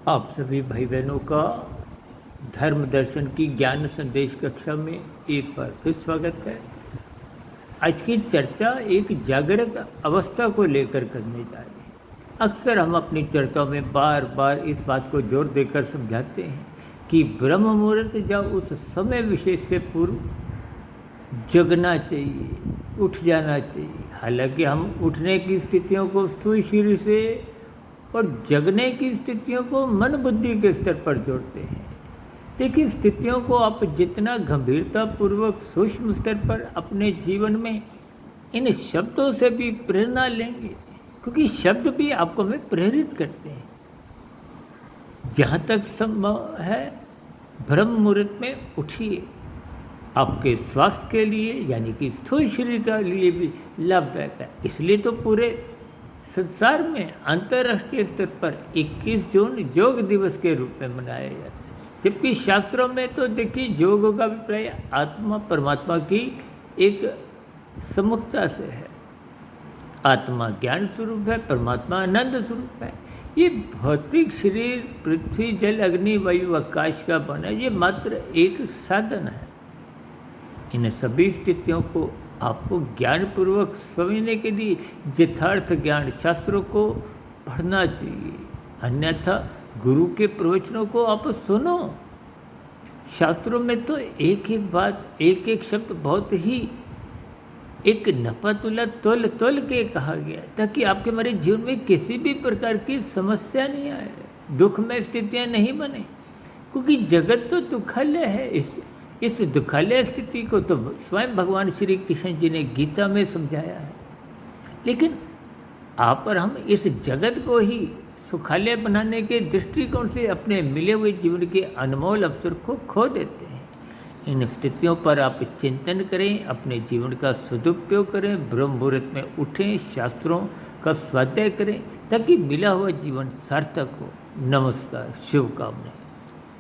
आप सभी भाई बहनों का धर्म दर्शन की ज्ञान संदेश कक्षा में एक बार फिर स्वागत है। आज की चर्चा एक जागृत अवस्था को लेकर करने जा रही है। अक्सर हम अपनी चर्चाओं में बार बार इस बात को जोर देकर समझाते हैं कि ब्रह्म मुहूर्त या उस समय विशेष से पूर्व जगना चाहिए, उठ जाना चाहिए। हालांकि हम उठने की स्थितियों को स्थूल शरीर से और जगने की स्थितियों को मन बुद्धि के स्तर पर जोड़ते हैं। देखिए, स्थितियों को आप जितना गंभीरतापूर्वक सूक्ष्म स्तर पर अपने जीवन में इन शब्दों से भी प्रेरणा लेंगे, क्योंकि शब्द भी आपको हमें प्रेरित करते हैं। जहाँ तक संभव है ब्रह्म मुहूर्त में उठिए, आपके स्वास्थ्य के लिए यानी कि स्थूल शरीर के लिए भी लाभदायक है। इसलिए तो पूरे संसार में अंतर्राष्ट्रीय स्तर पर 21 जून योग दिवस के रूप में मनाया जाता है। जबकि शास्त्रों में तो देखिए योग का अभिप्राय आत्मा परमात्मा की एक सम्मुखता से है। आत्मा ज्ञान स्वरूप है, परमात्मा आनंद स्वरूप है। ये भौतिक शरीर पृथ्वी जल अग्नि वायु आकाश का बना, ये मात्र एक साधन है। इन सभी स्थितियों को आपको ज्ञानपूर्वक समझने के लिए यथार्थ ज्ञान शास्त्रों को पढ़ना चाहिए, अन्यथा गुरु के प्रवचनों को आप सुनो। शास्त्रों में तो एक एक बात, एक एक शब्द बहुत ही एक नपतुला तोल तोल के कहा गया, ताकि आपके हमारे जीवन में किसी भी प्रकार की समस्या नहीं आए, दुख में स्थितियाँ नहीं बने। क्योंकि जगत तो दुखालय है। इस दुखालय स्थिति को तो स्वयं भगवान श्री कृष्ण जी ने गीता में समझाया है। लेकिन आप और हम इस जगत को ही सुखालय बनाने के दृष्टिकोण से अपने मिले हुए जीवन के अनमोल अवसर को खो देते हैं। इन स्थितियों पर आप चिंतन करें, अपने जीवन का सदुपयोग करें, ब्रह्म मुहूर्त में उठें, शास्त्रों का स्वाध्याय करें, ताकि मिला हुआ जीवन सार्थक हो। नमस्कार, शुभकामनाएं।